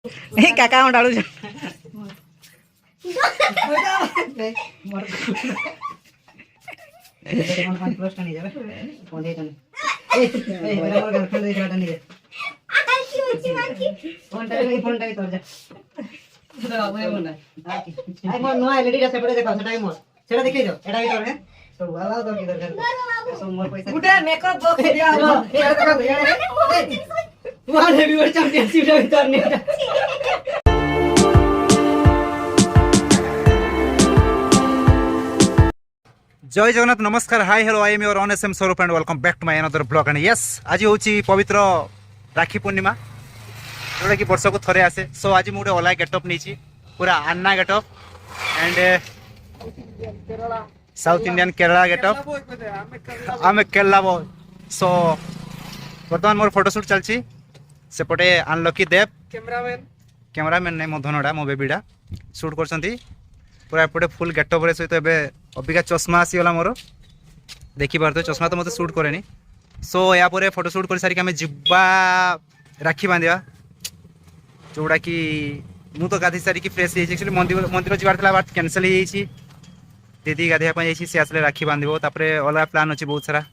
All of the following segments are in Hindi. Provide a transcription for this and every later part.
এই কাকা আমার ডালু সেটা দেখিয়ে দাও এটা ভিতর হ্যাঁ তো ভালো তো কি দরকার সব মোর পয়সা উঠে মেকআপ বক্স দিয়া হলো এটা দেখো ওয়ান হেভিওয়েট চ্যাম্পিয়নশিপ এর ভিতর নেই जय जगन्नाथ नमस्कार hi hello I am your own S M Swarup and welcome back to my another blog and yes आज हूँ पवित्र राखी पूर्णिमा जोटा कि वर्ष को थरे आसे सो आज मुझे ओला गेटअप नहीं पूरा anna getup and south Indian Kerala getup आम केरला बॉय सो बर्तमान मोर फोटोशूट चलती सेपटे अनलकी देव कैमरामैन नहीं मो धनटा मो बेबीटा शूट कर पूरा एपटे फुल गेटअप सहित ए अबिका चश्मा आसीगला मोर देखिपारे चश्मा तो मतलब शूट कैनि सो या फोटोशूट कर सारिक आम जीवा राखी बांधा जोड़ा कि मु तो गाधी सारिक फ्रेश एक्चुअली मंदिर जीवार बात कैनसल हो दीदी गाधेवाई सी आसले राखी बांधो तापर अलग प्लान अच्छे बहुत सारा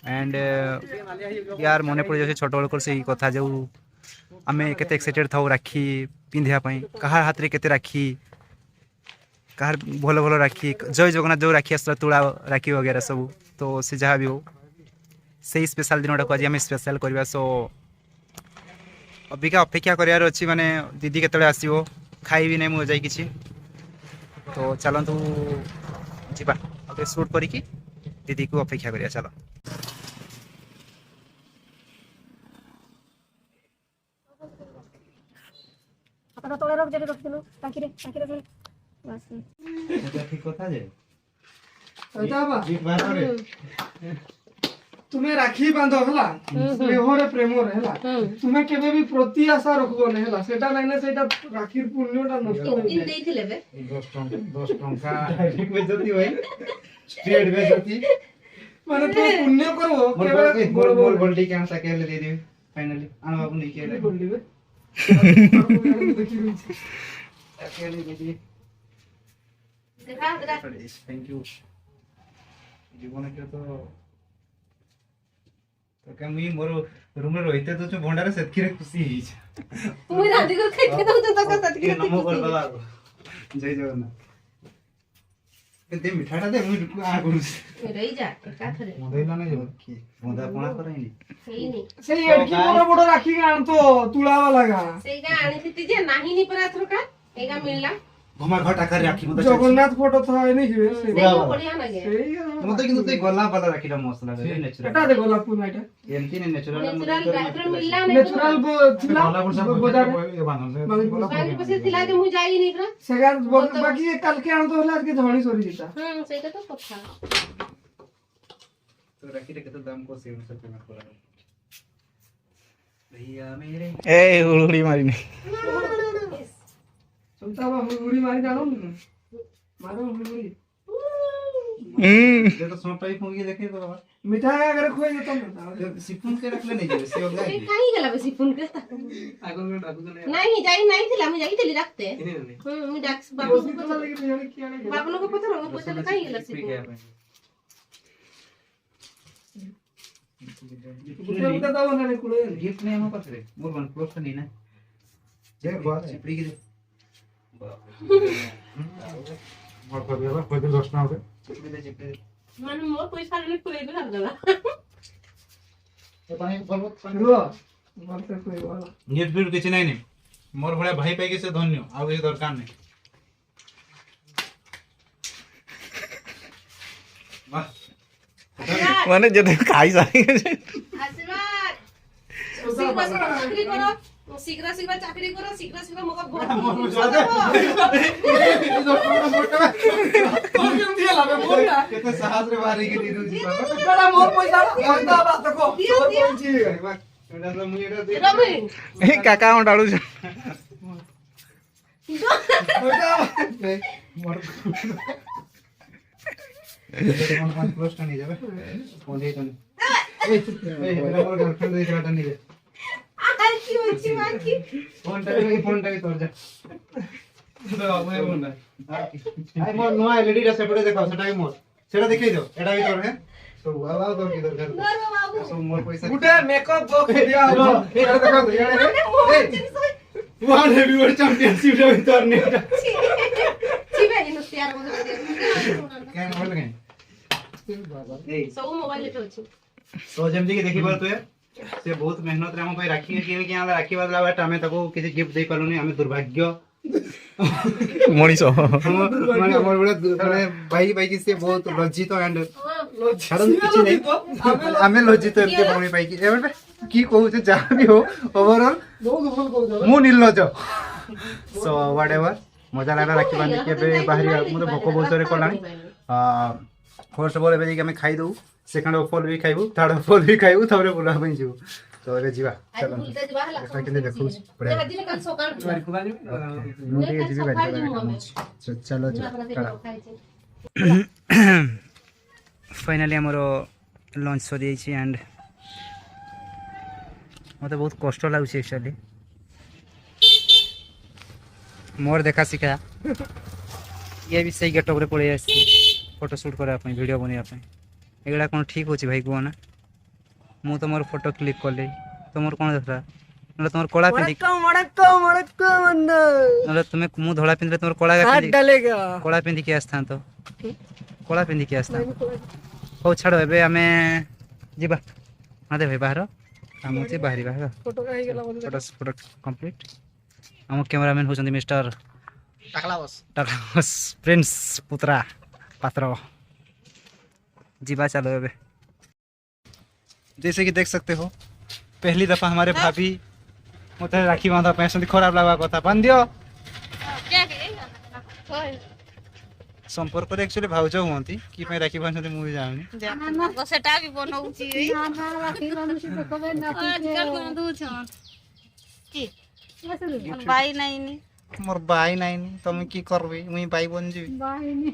एंड यार मन पड़ जाए छोट बड़ से कथा जो आम के एक्साइटेड था राखी पिंधापी कहार हाथ में केते राखी कहार भल भल राखी जय जगन्नाथ जो राखी आसला तुला राखी वगैरह सब तो से जहाँ भी हो से स्पेशल दिनटा को आज आम स्पेशल करवा सो अबिका अपेक्षा करार अच्छी माने दीदी केतले आसीबो खाई भी नहीं मुझे जाई किछि तो चलतु जीवा ओके शूट करिकी दीदी को अपेक्षा करिया चलो अपना तोड़े रख जरे रख दिनु टाकी रे बस এটা ঠিক কথা যে এটা বা জিত বারে তুমি রাখি বাঁধো হলা স্নেহরে প্রেমরে হলা তুমি কেবে বি প্রতি আশা রাখবো না হলা সেটা নাই না সেটা রাখির পুণ্যটা নষ্ট হয়ে তিন দেইছিলে বে 10 টঙ্কা ডাইরেক্ট বেজতি ভাই স্ট্রেট বেজতি মানে তুমি পুণ্য করবো কেবে কেবে গোল গোল গোল্ডি কে আমসা কেলে দে দিবে ফাইনালি আন বাবু নেই কেলে বললি বে দেখি রইছি কেলে দে দিবে देखा थैंक यू जीवन के तो क्या मुई मोर रूम रे रहिते तो भंडार सेतकी रे खुशी ही मुई रांधी को खाइते तो तो सतकी नमो कर बाबा जय जगन्नाथ दे मिठाटा दे मुई आ करू रही जा का थरे मोदैला नहीं जब की मोदा पणा कराइनी सही नहीं সেই এডকি বড় বড় রাখি আনতো তুলাওয়া লাগা सेगा आनी थी जे नाही नी पर आथरो का एगा मिलला घमा घटा कर राखी मत জগন্নাথ ফটো থাকে নাকি বে সেই सेगा बढ़िया लगे সেই मत किंतु ते गला वाला राखीटा मस्त लागे नेचुरल এটা দেখো লাপুন এটা एमती ने नेचुरल नेचुरल गात्र मिलला नहीं ন্যাচারাল ଥିଲା বজারে बाकी पसे थिला जे मु जाई नहीं pra সেগার বাকি কালকে আনতো হলে আজকে ঝড়ি সরি দিতা सेटा तो कथा तो राखी के तो दाम को सेव से पेमेंट करा भैया मेरे ए उड़ी मारी नहीं सुनता बा हुड़ी मारी जानो ना मारो हुड़ी ये तो सोटा ही फोन के देखे तो बाबा मिठाई अगर खोई देता ना सिफून के रखले नहीं जेबे से होगा ए काई गेला बे सिफुन के आगो में डाकू तो नहीं जाई नहीं थिला मैं जाई थिली रखते मैं डाक्स बाबू को तो लगे बिजली किया नहीं बाबू को पता हो पता काई गेला सिफुन कुछ बता दो ना कुड़े गिफ्ट नहीं हम पास रे मोर वन क्लोज नहीं ना जे बात चिपड़ी के मोर कर देबा कोई दिन 10 ना होबे चिपड़ी दे माने मोर पैसा ले कोई भी कर देला तो पानी बोलबो लो मारते कोई वाला नेट फिर किछ नहीं नहीं मोर भड़े भाई पाई के से धन्य आ के दरकार नहीं वाह माने जदे खाई जाई आशीर्वाद शीघ्र शीघ्र चाकरी करो शीघ्र शीघ्र मको बहुत दिया लागे मोरा केते साहस रे बारी के दीदू जी बड़ा मोर पैसा बंदा बात को एटा तो मुई एटा दे रमी ए काका on डालू मोर कोन क्लोज नहीं जाबे फोन दे तो ए मोर गर्लफ्रेंड दे नहीं फोन टाइम तोड़ जा आई मोर नुआ एलईडी रे सेपटे देखाओ सेटा भी मोर सेटा देखै दो एटा भी तोर है तो आवाज दो किधर कर सो मोर पैसा गुटे मेकअप बॉक्स दिया हो एटा देखाओ ए वन हेवीवेट चैंपियनशिप रे तोर ने क्या बोल गए सब मोबाइल पे अछि तो जेमती कि देखि पार तू से बहुत मेहनत रे हम भाई राखी के कि आला राखी बदला बाटा हमें ताको किसी गिफ्ट दे पालुनी हमें दुर्भाग्य मनीष माने हमर बड़े माने भाई भाई की से बहुत लज्जित एंड छाड़न किछि नहीं हमें लज्जित एते भाई भाई की एबे की कहू से जहां भी हो ओवरऑल बहुत भूल कर मु निर्लज सो व्हाटएवर मजा लागला राखी बांधी के बे बाहरी मते भोको बहुत सारे कोलानी फर्स्ट ऑफ ऑल एबे कि हमें खाई दऊ सेकंड ऑफ ऑल भी खाइबू थर्ड ऑफ ऑल भी खाइबू तबरे बुला पई जीव तो एबे जीवा चलो ऐसा के देखू पड़े मुझे ये जीवी बैठ चलो फाइनली हमरो लंच सरी जाई एंड मते बहुत कष्ट लागुଛି एक्चुअली मोर देखा सिखा ये भी सही गेटअप रे पड़े आसी फोटो शूट करा अपन वीडियो बनिया अपन एगड़ा कोन ठीक होची भाई को ना मु तो मोर फोटो क्लिक करले तो मोर कोन देखरा नले तोर कोला पिंदी नले तुमे मु धोला पिंदले तोर कोला हाथ डालेगा कोला पिंदी के आस्थान तो कोला पिंदी के आस्थान हो छाड़ो एबे हमें जीबा हां दे भाई बाहर हम से बाहरी बाहर फोटो का ही गेला बोल फोटो कंप्लीट हम कैमरामैन हो मिस्टर टाकलावस प्रिंस पुत्रा पात्र जीवा चलो अबे जैसे कि देख सकते हो पहली दफा हमारे भाभी मुझे राखी बांधा पैसों खराब लगा कथा बांध दियो संपर्क एक्चुअली भाउज हुंती कि पे राखी बांधते मु जानि सेटा भी बनौची आजकल बंधु छन की बाई नहीं नी मोर बाई नहीं तुम की करबी मुई बाई बन जीवी बाई ने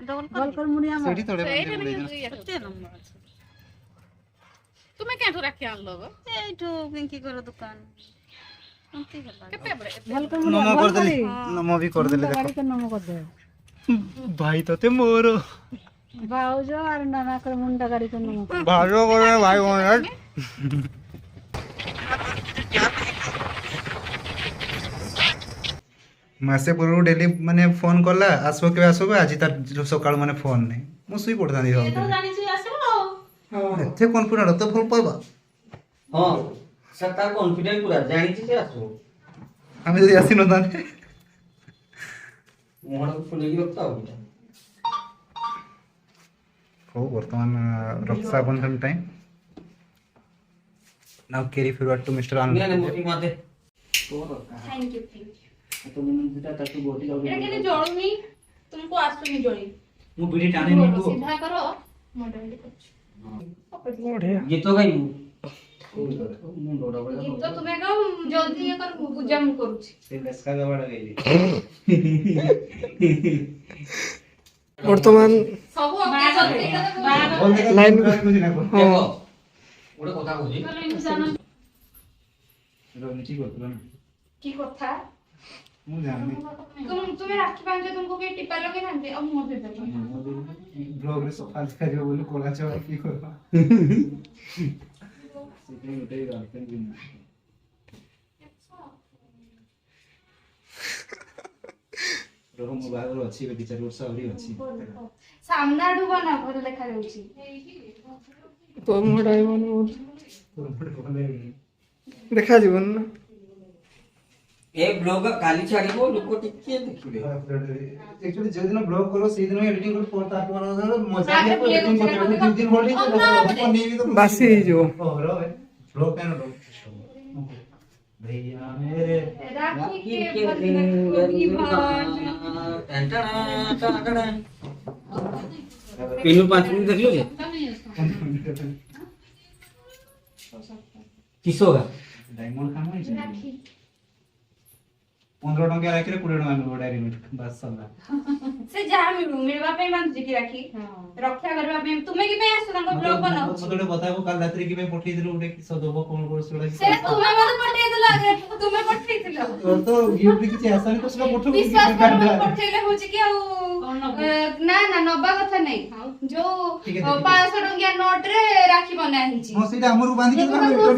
डबल कर मुनिया सीढ़ी थोड़े केते नंबर तुमे केठो राखी आन लो एठो पिंकी कर दुकान अंती गला केते बड़े भल कर नमो कर देली नमो भी कर देले गाड़ी के नमो कर दे भाई तो ते मोर भाउजो और नाना कर मुंडा गाड़ी के नमो कर भाजो करे भाई मोर मासे पूर्व डेली माने फोन करला आसबो के आसबो आज तार सकाळ माने फोन नै मु सुई पड़ता दी हो जानी छी आसलो एते कॉन्फिडेंट तो फुल पाइबा हां सता कॉन्फिडेंट पूरा जानि छी से आसो हम जदी आसी न ताने मोहन को फुलेगी रखता हो हो वर्तमान Rakshabandhan time now carry forward to mister Anand ने मोटी माते थैंक यू तो मैं जेटा ताकू बोटी जाऊ एटा केने जळुनी तुमको आसुनी जळी मु बीड़ी टाने नहीं को सीधा करो मॉडल कर बढ़िया गीत गाई मु डोडा बड़ा गीत तो तुम्हें गाओ जल्दी ये कर पूजा मु करूची से लेस्का गवाड़ा गई वर्तमान सब ओके लाइन देखो ओडे कथा कहूजी रोनिची बोलतो ना की कथा मु जानि तुम्हें राखी बांधे तुमको के टिपा लगे नांते अब मोर दे दे ब्लॉग रे सफा करियो बोले कोला चवा की करबा सेटे उठे गार्डन भी रोहम बागर अछि बे 4 वर्ष आवरी अछि सामना डुबा ना भर लेखा रहउची तो मोड़ाई बन देखा जीवन ना ए ब्लॉग काली छाड़ीबो लोको टिके देखिबे एक्चुअली जे दिन ब्लॉग करो से दिन एडिटिंग कर पोता पर मजा के एडिटिंग करते 3 दिन होल्डिंग तो नहीं भी तो बासी जो और ब्लॉग कैन रो भैया मेरे राखी के बदले पिनु 5 मिनट देख लो जे किसोगा डायमंड खाना है राखी 15 ଟଙ୍କା ରାଖିଲେ 20 ଟଙ୍କା ମିଳିବ ଡାଇରେକ୍ଟ ବାସ୍ ସରିଲା। ସେ ଯାହା ମିଳିବା ପାଇଁ ବାନ୍ଧୁଛି କି ରାକ୍ଷୀ ରକ୍ଷା କରିବା ପାଇଁ ତୁମେ କି ପାଇଁ ଆସ ତାଙ୍କ ବ୍ଲଗ ବନାଉ ମତେ ଗୋଟେ କଥା ହବ କାଲି ରାତିରେ କି ପାଇଁ ପଠେଇଥିଲୁ ଗୋଟେ କିସ ଦବ କଣ କରୁଛ ସେ ତୁମେ ମତେ ପଠେଇଥିଲ ତୁମେ ପଠେଇଥିଲ ତୋର ତ ଗିଫ୍ଟ କିଛି ଆସାନି ତ ସେଟା ପଠେଇବୁ ବିଶ୍ୱାସ କର ପଠେଇଲେ ହଉଛି କି ଆଉ ନା ନା ନବା କଥା ନାହିଁ ଯୋଉ 500 ଟଙ୍କିଆ ନୋଟ ରେ ରାକ୍ଷୀ ବନା ହେଇଛି ହଁ ସେଇଟା ଆମରୁ ବାନ୍ଧି ମୁଁ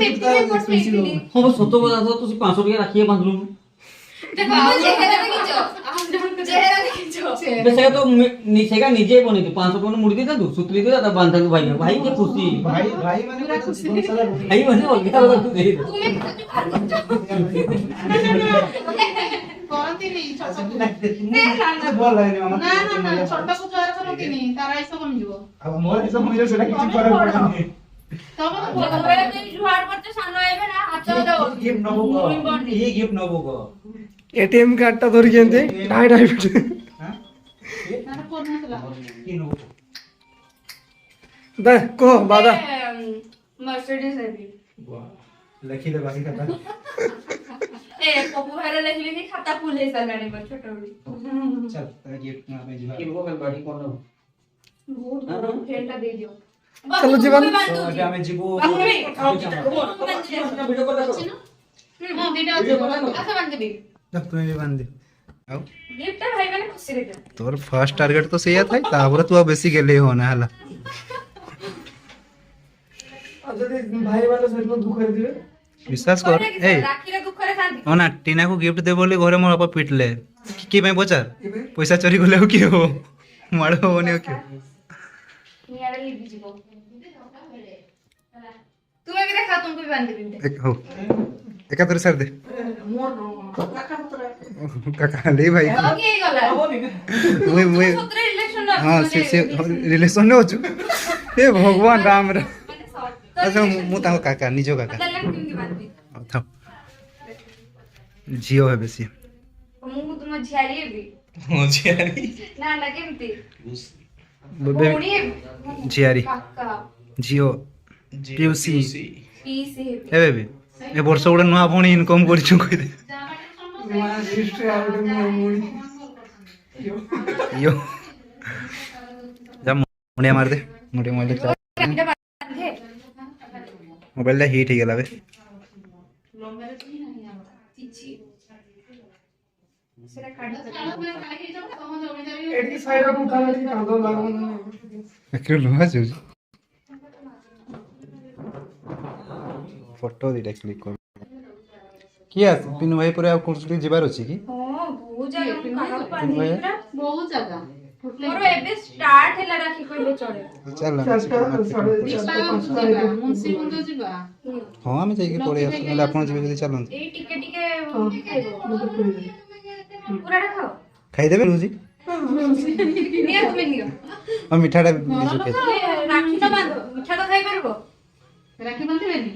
ସେଥିପାଇଁ ପଠେଇଥିଲି ହଁ ସତ କଥା ତ ତୁ 500 ଟଙ୍କା ରାଖିए बांधलु ଦେଖ ଚେହେରା ଦେଖିଛ ଚେହେରା ଦେଖିଛ बेसेगा तो निसेगा निजे बने तू 500 टଙ୍କା मुड़ी देता तू सुतली देता तब बांधा तू भाई भाई की खुशी ଭାଇ ଭାଇ ମାନେ ପୁରା ଜୀବନ ସାରା भाई बने अलग तू दे ତୁମେ କରନ୍ତିନି ଛୋଟ ଭଲ ଲାଗେନି ମାମା ନା ନା ନା ଛୋଟକୁ ଜୁହାର କରନ୍ତିନି ତାର ଆଇସ କମିଯିବ ଆଉ ମୋର ଏସବୁ ମିଳିବ ସେଟା କିଛି ଫରକ ପଡେନି ତମେ ସବୁବେଳେ ତୁମେ ଜୁହାର କରୁଛ ସାନ ଆଇବେ ନା ହାତ ଦବ ଗିଫ୍ଟ ନବୁ ଇ ଗିଫ୍ଟ ନବୁ କ एटीएम कार्ड टा धरिक एंते ढाई ढाई फुट हां ତାର କରୁନଥିଲା କି ନବୁ दे को बादा मर्सिडीज है भी ଲେଖିଲେ ବାକି କଥା ए पप्पू भारे लिखली कि खाता फुल है सालाने पर छोटा बड़ी चल तेरा गिफ्ट ना पे जीवा की वो कल बाड़ी कोन बहुत फ्रेंडा दे दियो चलो जीवन। तो अबे हमें जीबू वीडियो कॉल ଅଛି ନା ହଁ ଦିଟା ଅଛି आसा बांध दे जब तुम्हें भी बांध दे आओ गिफ्ट भाई मैंने खुशी रे तोर फर्स्ट टारगेट तो सही था तापर तू बेसी गेले होना हला ଯଦି ଭାଇ ମାନେ ସେଦିନ ଦୁଃଖ ହେଇଥିବେ विश्वास कर ए राखी रे दुख रे शांति हो ना टीना को गिफ्ट दे बोली घरे मोर बापा पिटले की पे पचार पैसा चोरी गले हो की हो माड़ होने हो की नियारे लिबी जीवो तुम्हें भी देखा तुमको भी बांध देबी एक हो एकातर सर दे काका ले भाई ओके गला मुई सत्र इलेक्शन ना हां से रिलेशन ने होछु ए भगवान राम रे अच्छा मु ता काका निजो काका मतलब केमती बांधबी था जियो है बेसी मु तुम झियारी भी हो जियारी ना ना केमती बेबी भौणी जियारी काका जियो पीयूसी पीसी ए बेबी ए वर्ष गोटे नुआ पुणी इनकम करछु कहि दे हिस्ट्री आउट मुड़ी यो जा मुंडिया मार दे मुंडिया मार दे बांधे मोबाइल ला हीट हो गेला बे चिची सेरा काढा एटी साइड को उठाला कि कांदो लागो ना क्यों लुआ जो फोटो दिटा क्लिक कर किया पिनु भाई पर आ कोन जिबार अछि की हां बहुत जगह काढा पानी भाई ବହୁତ ଜାଗା मोर एबे स्टार्ट हैला राखी कहले चढ़े चल चारटा साढ़े ଯିବା चारटा ଯିବା ମୁନ୍ସି ମୁଣ୍ଡ ଯିବା हां हम जाई के पड़े मतलब आपण जिबे जदी चलन ए टिके टिके पूरा खाओ खाई देबे रुजी निया तुम्हें नियो और मिठाटा बिजु के राखी तो बांधो मिठा तो खाई परबो ରାକ୍ଷୀ ବାନ୍ଧିବେନି